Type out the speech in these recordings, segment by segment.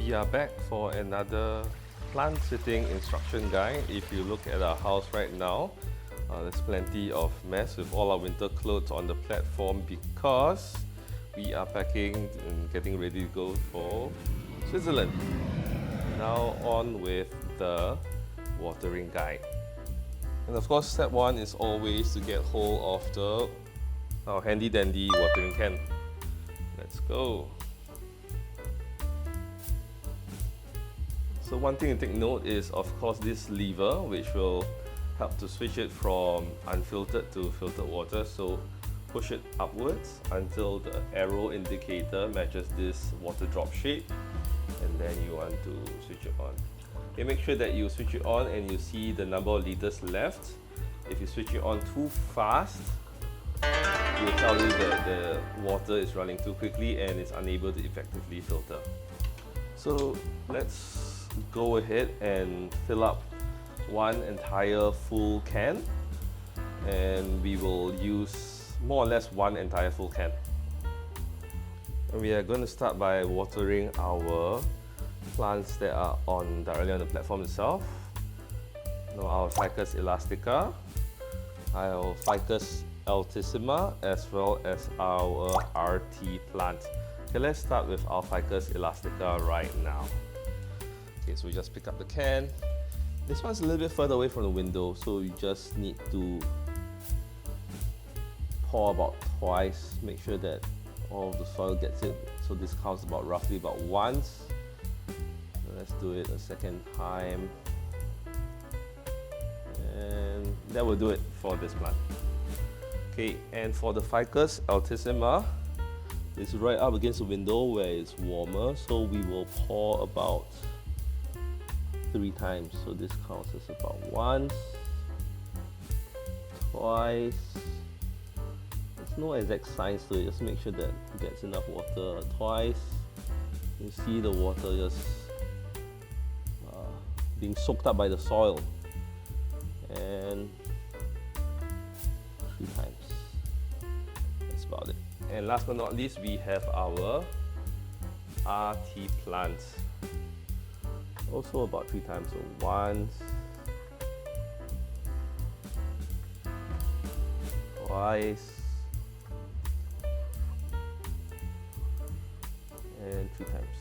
We are back for another plant sitting instruction guide. If you look at our house right now, there's plenty of mess with all our winter clothes on the platform because we are packing and getting ready to go for Switzerland. Now on with the watering guide. And of course, step one is always to get hold of our handy dandy watering can. Let's go. So one thing to take note is, of course, this lever, which will help to switch it from unfiltered to filtered water. So push it upwards until the arrow indicator matches this water drop shape, and then you want to switch it on. Okay, make sure that you switch it on and you see the number of liters left. If you switch it on too fast, it will tell you that the water is running too quickly and it's unable to effectively filter. So let's go ahead and fill up one entire full can, and we will use more or less one entire full can. And we are going to start by watering our plants that are directly on the platform itself. Our Ficus elastica, our Ficus altissima, as well as our RT plant. Okay, let's start with our Ficus elastica right now. Okay, so we just pick up the can. This one's a little bit further away from the window, so you just need to pour about twice. Make sure that all of the soil gets it. So this counts roughly about once. So let's do it a second time. And that will do it for this plant. Okay, and for the Ficus altissima, it's right up against the window where it's warmer, so we will pour about 3 times. So this counts as about once, twice. There's no exact science to it, just make sure that it gets enough water. Twice. You see the water just being soaked up by the soil. And 3 times. That's about it. And last but not least, we have our RT plant. Also about 3 times. So once, twice, and 3 times.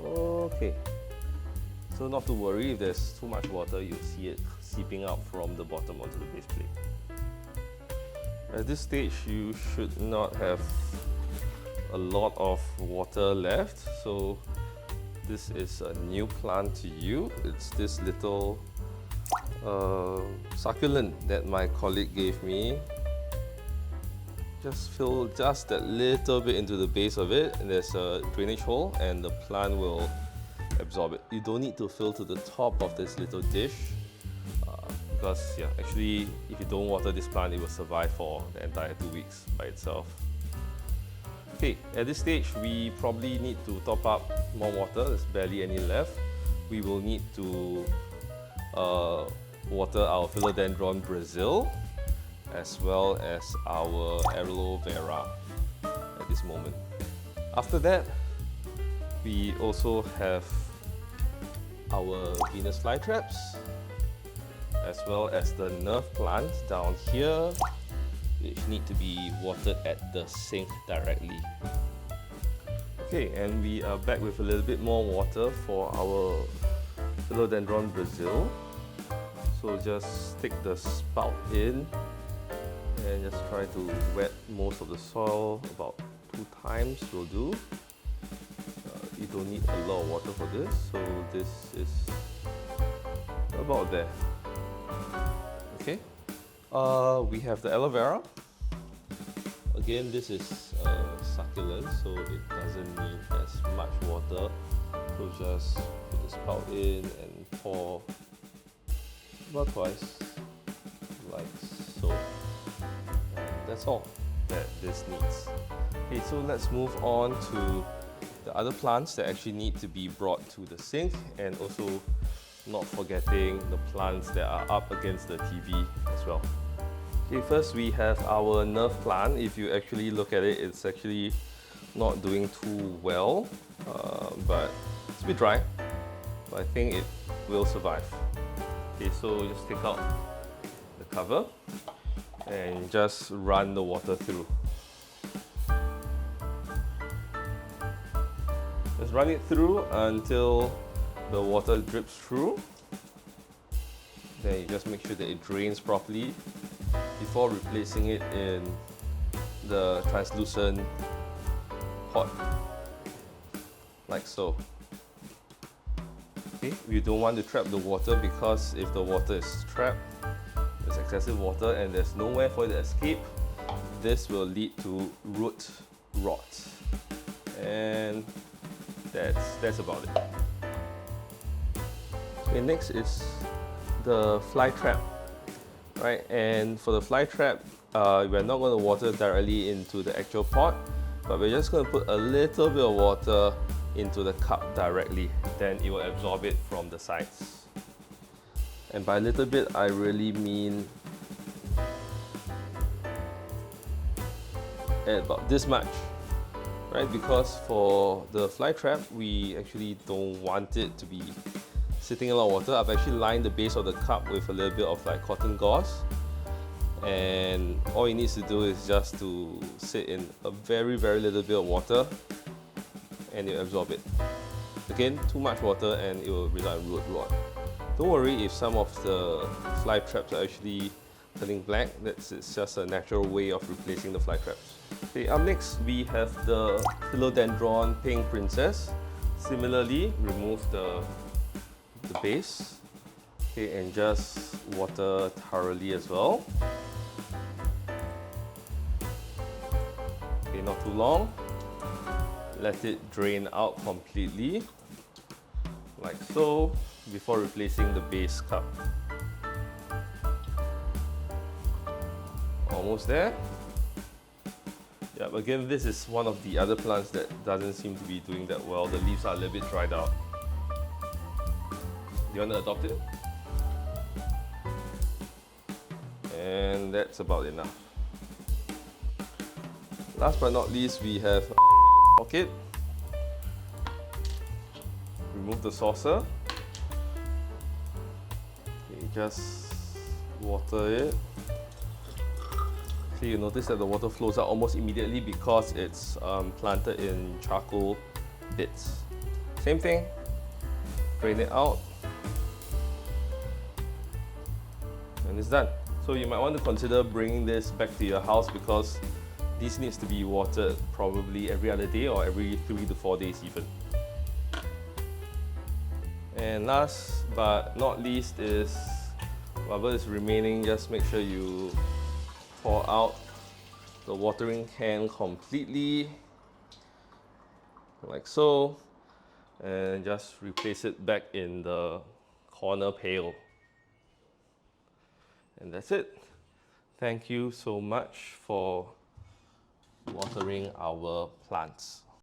Okay. So not to worry, if there's too much water, you'll see it seeping out from the bottom onto the base plate. At this stage, you should not have a lot of water left. So this is a new plant to you. It's this little succulent that my colleague gave me. Just fill just that little bit into the base of it, and there's a drainage hole, and the plant will absorb it. You don't need to fill to the top of this little dish because actually if you don't water this plant, it will survive for the entire 2 weeks by itself. Okay, at this stage we probably need to top up more water. There's barely any left. We will need to water our Philodendron Brazil as well as our aloe vera at this moment. After that, we also have our Venus flytraps, as well as the nerve plants down here, which need to be watered at the sink directly. Okay, and we are back with a little bit more water for our Philodendron Brazil. So just stick the spout in and just try to wet most of the soil. About 2 times will do. You don't need a lot of water for this, so this is about there. Okay, we have the aloe vera. Again, this is succulent, so it doesn't need as much water. So just put the spout in and pour about twice, like so. And that's all that this needs. Okay, so let's move on to the other plants that actually need to be brought to the sink, and also not forgetting the plants that are up against the TV as well. Okay, first we have our nerve plant. If you actually look at it, it's actually not doing too well, but it's a bit dry, but I think it will survive. Okay, so just take out the cover and just run the water through. Just run it through until the water drips through. Then you just make sure that it drains properly before replacing it in the translucent pot, like so. Okay, we don't want to trap the water, because if the water is trapped, there's excessive water and there's nowhere for it to escape, this will lead to root rot. And that's about it. Okay, next is the fly trap, right? And for the fly trap, we're not going to water directly into the actual pot, but we're just going to put a little bit of water into the cup directly. Then it will absorb it from the sides. And by a little bit, I really mean about this much, right? Because for the fly trap, we actually don't want it to be sitting in a lot of water. I've actually lined the base of the cup with a little bit of like cotton gauze, and all it needs to do is just to sit in a very little bit of water and it will absorb it. Again, too much water and it will result in root rot. Don't worry if some of the fly traps are actually turning black. It's just a natural way of replacing the fly traps. Okay, up next we have the philodendron pink princess. Similarly, remove the base, okay, and just water thoroughly as well. Okay, not too long. Let it drain out completely, like so, before replacing the base cup. Almost there. Yep, again, this is one of the other plants that doesn't seem to be doing that well. The leaves are a little bit dried out. Do you want to adopt it? And that's about enough. Last but not least, we have orchid. Remove the saucer. Okay, just water it. Okay, you notice that the water flows out almost immediately because it's planted in charcoal bits. Same thing, drain it out, and it's done. So you might want to consider bringing this back to your house, because this needs to be watered probably every other day or every 3 to 4 days even. And last but not least is whatever is remaining, just make sure you pour out the watering can completely, like so, and just replace it back in the corner pail. And that's it. Thank you so much for watering our plants.